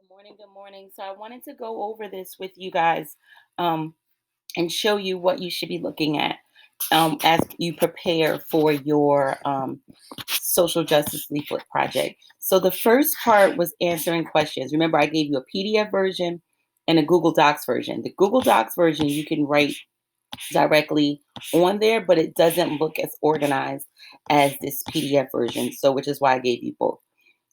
Good morning. Good morning. So I wanted to go over this with you guys um, and show you what you should be looking at as you prepare for your social justice leaflet project. So the first part was answering questions. Remember, I gave you a PDF version and a Google Docs version. The Google Docs version you can write directly on there, but it doesn't look as organized as this PDF version. So, which is why I gave you both.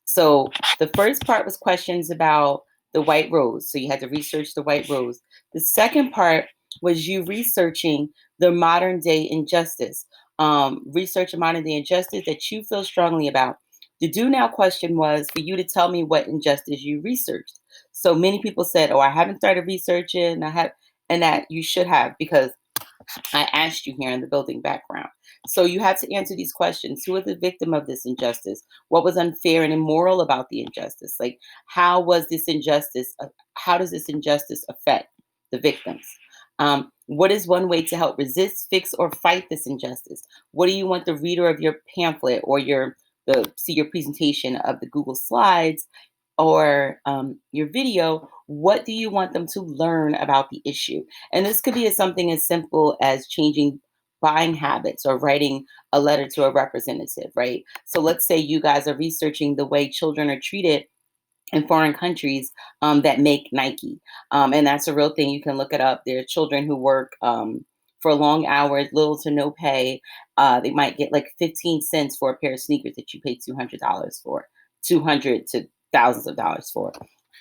So the first part was questions about the white rose. So you had to research the white rose. The second part was you researching the modern day injustice. Research a modern day injustice that you feel strongly about. The do now question was for you to tell me what injustice you researched. So many people said, "Oh, I haven't started researching. I have," and that you should have because I asked you here in the building background. So you have to answer these questions. Who is the victim of this injustice? What was unfair and immoral about the injustice? Like, how was this injustice? How does this injustice affect the victims? What is one way to help resist, fix, or fight this injustice? What do you want the reader of your pamphlet or your presentation of the Google Slides or your video, what do you want them to learn about the issue? And this could be as something as simple as changing buying habits or writing a letter to a representative, right? So let's say you guys are researching the way children are treated in foreign countries that make Nike. And that's a real thing. You can look it up. There are children who work for long hours, little to no pay. They might get like 15 cents for a pair of sneakers that you pay $200 for, 200 to thousands of dollars for.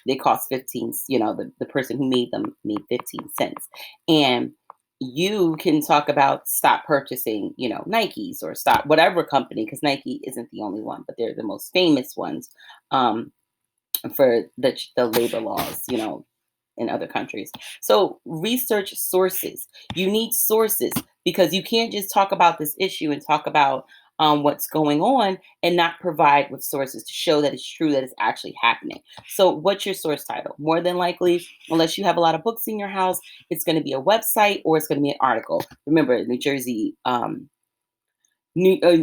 They cost 15, the person who made them made 15 cents. And you can talk about stop purchasing, Nikes or stop whatever company, because Nike isn't the only one, but they're the most famous ones. For the labor laws, in other countries. So research sources. You need sources because you can't just talk about this issue and talk about what's going on and not provide with sources to show that it's true, that it's actually happening. So what's your source title? More than likely, unless you have a lot of books in your house, it's going to be a website or it's going to be an article. Remember, New Jersey.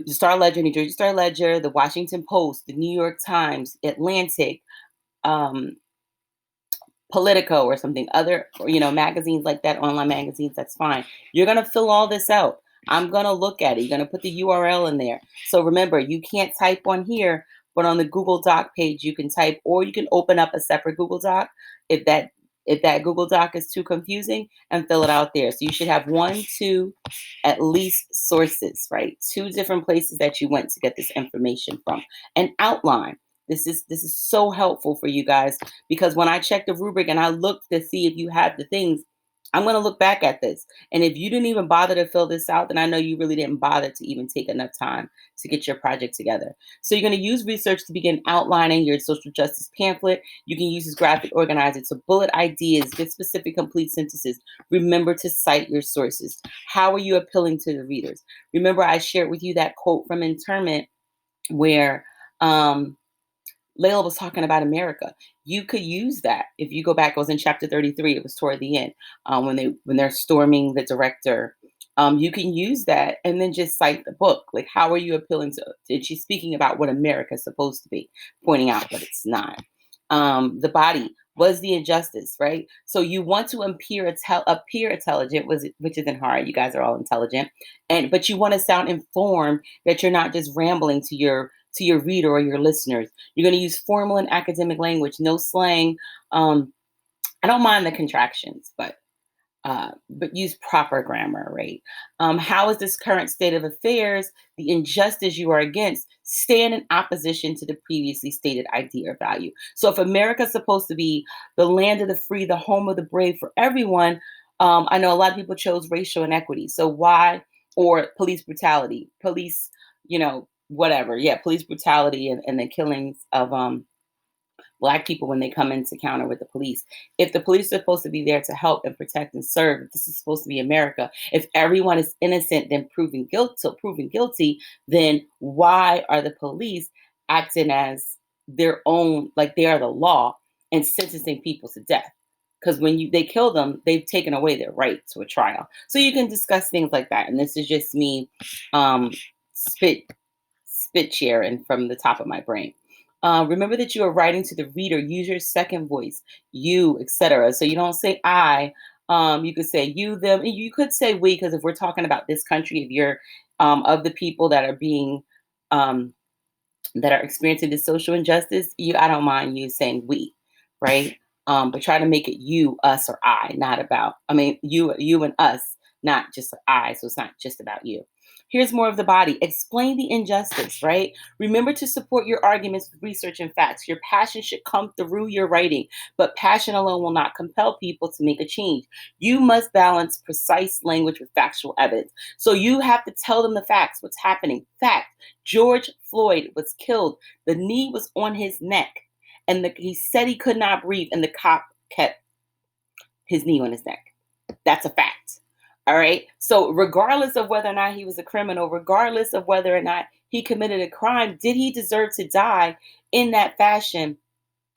Star Ledger, New Jersey Star Ledger, the Washington Post, the New York Times, Atlantic, um, Politico or something, other, magazines like that, online magazines, that's fine. You're going to fill all this out. I'm going to look at it. You're going to put the URL in there. So remember, you can't type on here, but on the Google Doc page, you can type, or you can open up a separate Google Doc if that Google Doc is too confusing and fill it out there. So you should have one, two, at least sources, right? Two different places that you went to get this information from. An outline. This is so helpful for you guys because when I check the rubric and I look to see if you have the things, I'm going to look back at this. And if you didn't even bother to fill this out, then I know you really didn't bother to even take enough time to get your project together. So you're going to use research to begin outlining your social justice pamphlet. You can use this graphic organizer to bullet ideas, get specific, complete sentences. Remember to cite your sources. How are you appealing to the readers? Remember, I shared with you that quote from Internment where Layla was talking about America. You could use that if you go back. It was in chapter 33. It was toward the end when they're storming the director. You can use that and then just cite the book. Like, how are you appealing to? And she's speaking about what America is supposed to be, pointing out that it's not. The body was the injustice, right? So you want to appear intelligent, which isn't hard. You guys are all intelligent, but you want to sound informed. That you're not just rambling to your reader or your listeners. You're going to use formal and academic language, no slang. I don't mind the contractions, but use proper grammar, right? How is this current state of affairs, the injustice you are against, stand in opposition to the previously stated idea or value? So if America's supposed to be the land of the free, the home of the brave for everyone, I know a lot of people chose racial inequity. So why, or police brutality, whatever. Yeah, police brutality and the killings of Black people when they come into counter with the police. If the police are supposed to be there to help and protect and serve, if this is supposed to be America, if everyone is innocent then proven guilty, then why are the police acting as their own, like they are the law and sentencing people to death? Because when they kill them, they've taken away their right to a trial. So you can discuss things like that. And this is just me um, spit spit sharing from the top of my brain. Remember that you are writing to the reader. Use your second voice, you, etc. So you don't say I. You could say you, them, and you could say we, because if we're talking about this country, if you're of the people that are being um, that are experiencing the social injustice, I don't mind you saying we, right? But try to make it you, us, or I, not about. I mean, you and us, not just I. So it's not just about you. Here's more of the body. Explain the injustice, right? Remember to support your arguments with research and facts. Your passion should come through your writing, but passion alone will not compel people to make a change. You must balance precise language with factual evidence. So you have to tell them the facts, what's happening. Fact: George Floyd was killed. The knee was on his neck, and he said he could not breathe, and the cop kept his knee on his neck. That's a fact. All right. So, regardless of whether or not he was a criminal, regardless of whether or not he committed a crime, did he deserve to die in that fashion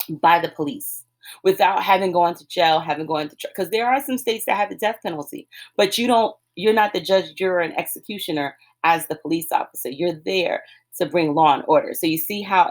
by the police without having gone to jail, having gone to because there are some states that have the death penalty, but you're not the judge, juror, and executioner as the police officer. You're there to bring law and order. So you see how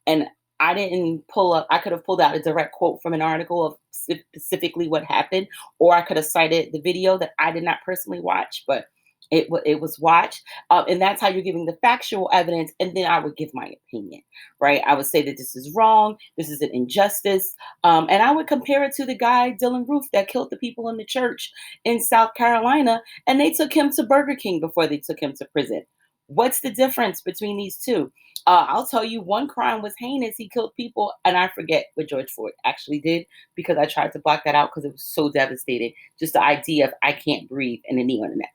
and I didn't pull up. I could have pulled out a direct quote from an article of specifically what happened, or I could have cited the video that I did not personally watch, but it was watched, and that's how you're giving the factual evidence. And then I would give my opinion, right? I would say that this is wrong, this is an injustice, and I would compare it to the guy Dylan Roof that killed the people in the church in South Carolina, and they took him to Burger King before they took him to prison. What's the difference between these two? I'll tell you, one crime was heinous. He killed people, and I forget what George Floyd actually did because I tried to block that out because it was so devastating. Just the idea of I can't breathe and a knee on the neck.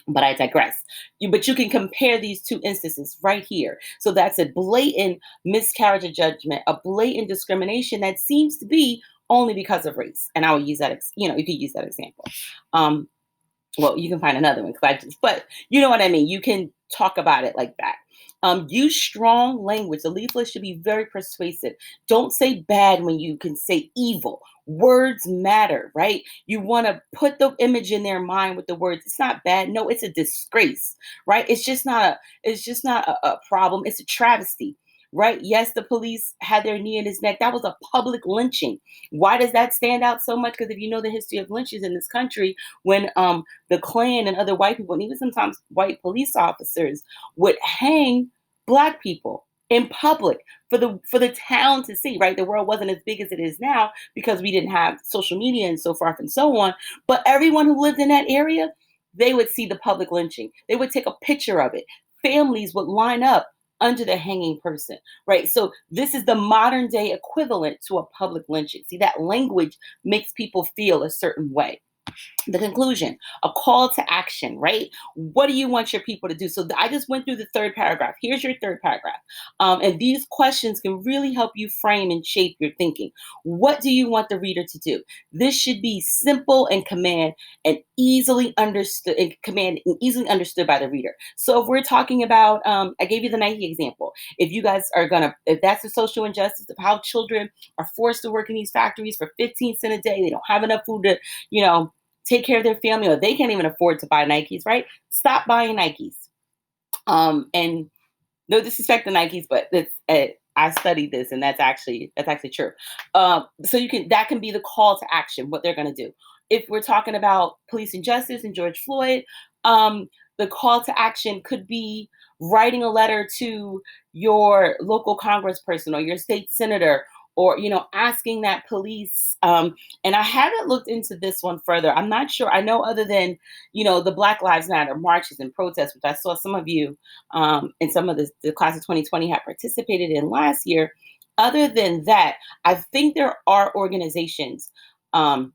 But I digress. But you can compare these two instances right here. So that's a blatant miscarriage of judgment, a blatant discrimination that seems to be only because of race. And I will use that, you could use that example. Um, well, you can find another one, but you know what I mean. You can talk about it like that. Use strong language. The leaflet should be very persuasive. Don't say bad when you can say evil. Words matter, right? You want to put the image in their mind with the words. It's not bad. No, it's a disgrace, right? It's just not a problem. It's a travesty, right? Yes, the police had their knee in his neck. That was a public lynching. Why does that stand out so much? Because if you know the history of lynchings in this country, when the Klan and other white people, and even sometimes white police officers, would hang Black people in public for the town to see, right? The world wasn't as big as it is now because we didn't have social media and so forth and so on. But everyone who lived in that area, they would see the public lynching. They would take a picture of it. Families would line up under the hanging person, right? So this is the modern day equivalent to a public lynching. See, that language makes people feel a certain way. The conclusion, a call to action, right? What do you want your people to do? So I just went through the third paragraph. Here's your third paragraph. And these questions can really help you frame and shape your thinking. What do you want the reader to do? This should be simple and easily understood by the reader. So if we're talking about, I gave you the Nike example. If you guys are if that's the social injustice of how children are forced to work in these factories for 15 cents a day, they don't have enough food to, take care of their family, or they can't even afford to buy Nikes, right? Stop buying Nikes. And no disrespect to Nikes, but I studied this, and that's actually true. So that can be the call to action, what they're going to do. If we're talking about police injustice and George Floyd, the call to action could be writing a letter to your local congressperson or your state senator, or asking that police. And I haven't looked into this one further. I'm not sure. I know other than the Black Lives Matter marches and protests, which I saw some of you and some of the class of 2020 had participated in last year. Other than that, I think there are organizations that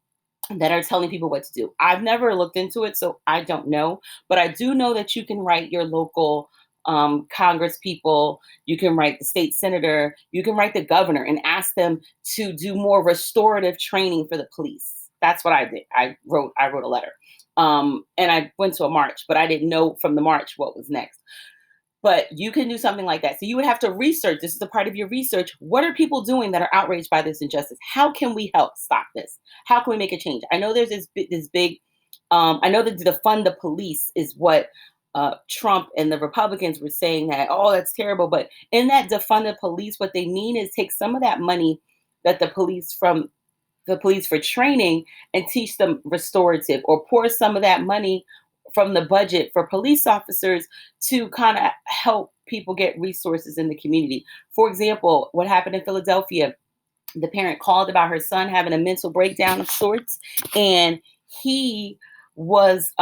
are telling people what to do. I've never looked into it, so I don't know. But I do know that you can write your local Congress people, you can write the state senator, you can write the governor and ask them to do more restorative training for the police. That's what I did. I wrote a letter. And I went to a march, but I didn't know from the march what was next. But you can do something like that. So you would have to research. This is a part of your research. What are people doing that are outraged by this injustice? How can we help stop this? How can we make a change? I know there's this big. I know that the fund the police is what Trump and the Republicans were saying that, oh, that's terrible. But in that defund the police, what they mean is take some of that money that the police for training and teach them restorative, or pour some of that money from the budget for police officers to kind of help people get resources in the community. For example, what happened in Philadelphia, the parent called about her son having a mental breakdown of sorts, and he was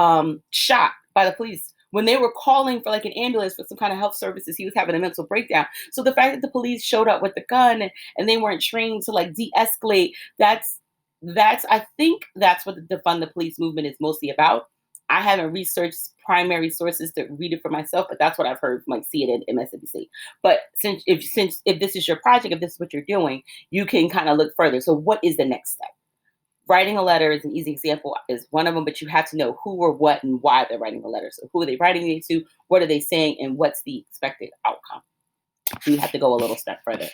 shot by the police when they were calling for like an ambulance for some kind of health services. He was having a mental breakdown. So the fact that the police showed up with the gun, and they weren't trained to like de-escalate, that's I think that's what the defund the police movement is mostly about. I haven't researched primary sources to read it for myself, but that's what I've heard from like CNN and MSNBC. But since if this is your project, if this is what you're doing, you can kind of look further. So what is the next step? Writing a letter is an easy example, is one of them, but you have to know who or what and why they're writing a letter. So who are they writing it to? What are they saying? And what's the expected outcome? So you have to go a little step further.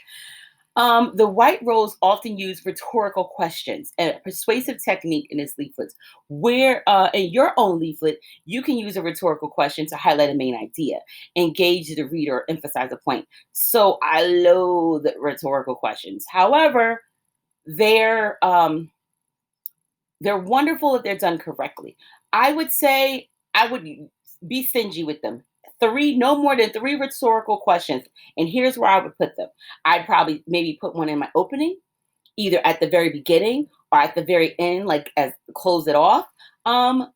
The white rose often use rhetorical questions, and a persuasive technique in its leaflets. Where in your own leaflet, you can use a rhetorical question to highlight a main idea, engage the reader, or emphasize a point. So I loathe rhetorical questions. However, they're um, they're wonderful if they're done correctly. I would say I would be stingy with them. Three, no more than three rhetorical questions. And here's where I would put them. I'd probably maybe put one in my opening, either at the very beginning or at the very end, like as close it off.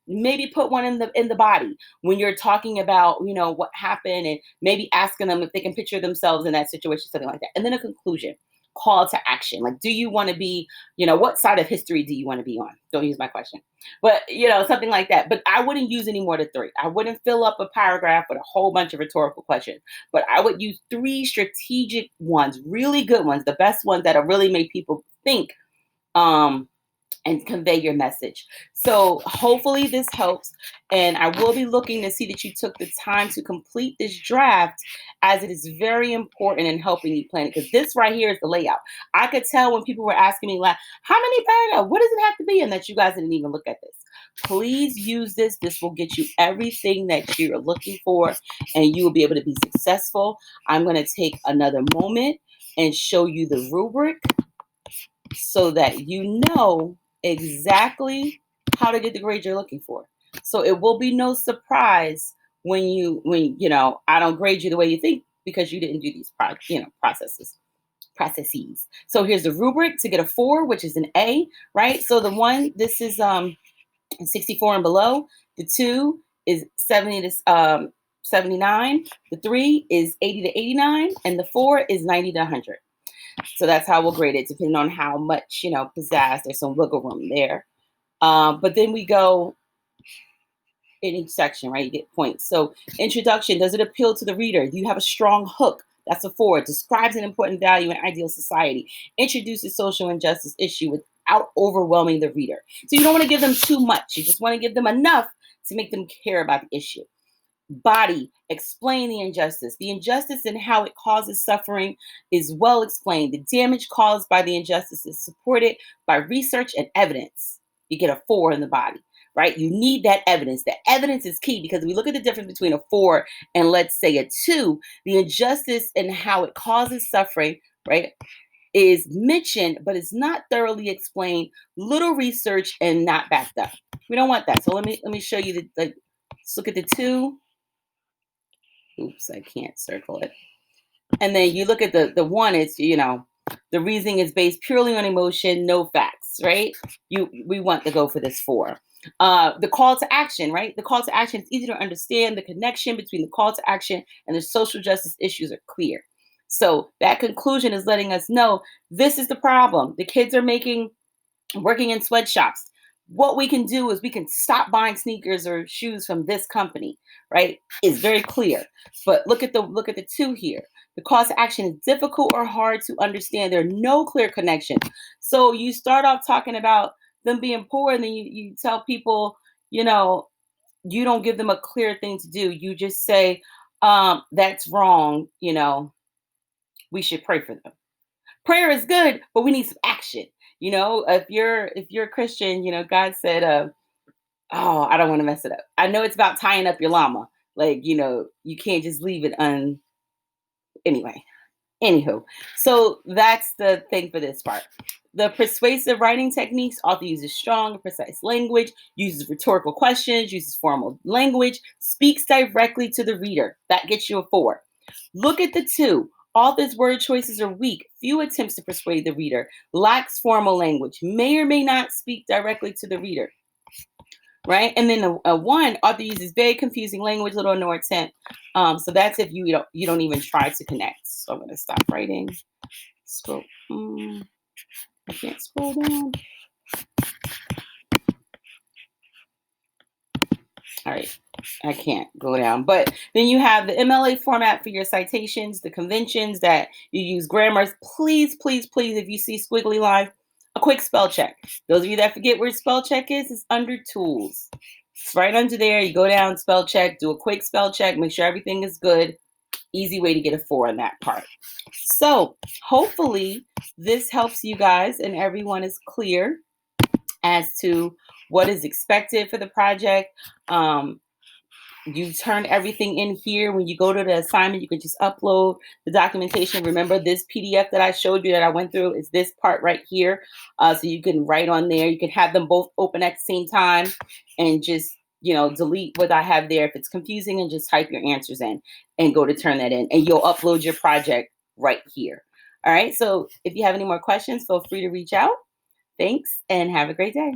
Maybe put one in the body when you're talking about, what happened, and maybe asking them if they can picture themselves in that situation, something like that. And then a conclusion, call to action. Like, do you want to be, what side of history do you want to be on? Don't use my question, but something like that. But I wouldn't use any more than three. I wouldn't fill up a paragraph with a whole bunch of rhetorical questions, but I would use three strategic ones, really good ones, the best ones that'll really make people think, um, and convey your message. So hopefully this helps. And I will be looking to see that you took the time to complete this draft, as it is very important in helping you plan it. Because this right here is the layout. I could tell when people were asking me, like, how many paragraphs? What does it have to be? And that you guys didn't even look at this. Please use this. This will get you everything that you're looking for, and you will be able to be successful. I'm going to take another moment and show you the rubric so that you know exactly how to get the grade you're looking for. So it will be no surprise when I don't grade you the way you think, because you didn't do these processes. So here's the rubric to get a 4, which is an A, right? So the one, this is 64 and below. The 2 is 70 to 79. The 3 is 80 to 89, and the 4 is 90 to 100. So that's how we'll grade it, depending on how much, pizzazz. There's some wiggle room there. But then we go in each section, right? You get points. So introduction, does it appeal to the reader? Do you have a strong hook? That's a 4. Describes an important value in ideal society. Introduces social injustice issue without overwhelming the reader. So you don't want to give them too much. You just want to give them enough to make them care about the issue. Body, explain the injustice. The injustice and how it causes suffering is well explained. The damage caused by the injustice is supported by research and evidence. You get a 4 in the body, right? You need that evidence. The evidence is key, because if we look at the difference between a 4 and, let's say, a 2, the injustice and how it causes suffering, right, is mentioned, but it's not thoroughly explained, little research, and not backed up. We don't want that. So let me show you let's look at the 2. Oops, I can't circle it. And then you look at the 1, it's, the reasoning is based purely on emotion, no facts, right? We want to go for this 4. The call to action, right? The call to action is easy to understand. The connection between the call to action and the social justice issues are clear. So that conclusion is letting us know this is the problem. The kids are working in sweatshops. What we can do is we can stop buying sneakers or shoes from this company, right? It's very clear. But look at the 2 here. The call to action is difficult or hard to understand. There are no clear connections. So you start off talking about them being poor, and then you tell people, you don't give them a clear thing to do. You just say, that's wrong, we should pray for them. Prayer is good, but we need some action. If you're a Christian, God said, oh, I don't want to mess it up. I know it's about tying up your llama. Like, you can't just leave it anyway. Anywho, so that's the thing for this part. The persuasive writing techniques, author uses strong and precise language, uses rhetorical questions, uses formal language, speaks directly to the reader. That gets you a 4. Look at the 2. Author's word choices are weak, few attempts to persuade the reader, lacks formal language, may or may not speak directly to the reader. Right, and then a 1, author uses very confusing language, little or no attempt. So that's if you don't even try to connect. So I'm gonna stop writing. Scroll. I can't scroll down. All right, I can't go down. But then you have the MLA format for your citations, the conventions that you use, grammars. Please, please, please, if you see squiggly lines, a quick spell check. Those of you that forget where spell check is, it's under tools. It's right under there. You go down, spell check, do a quick spell check, make sure everything is good. Easy way to get a 4 on that part. So hopefully this helps you guys and everyone is clear as to what is expected for the project. You turn everything in here. When you go to the assignment, you can just upload the documentation. Remember, this PDF that I showed you that I went through is this part right here. So you can write on there. You can have them both open at the same time and just, delete what I have there if it's confusing and just type your answers in and go to turn that in. And you'll upload your project right here. All right. So if you have any more questions, feel free to reach out. Thanks and have a great day.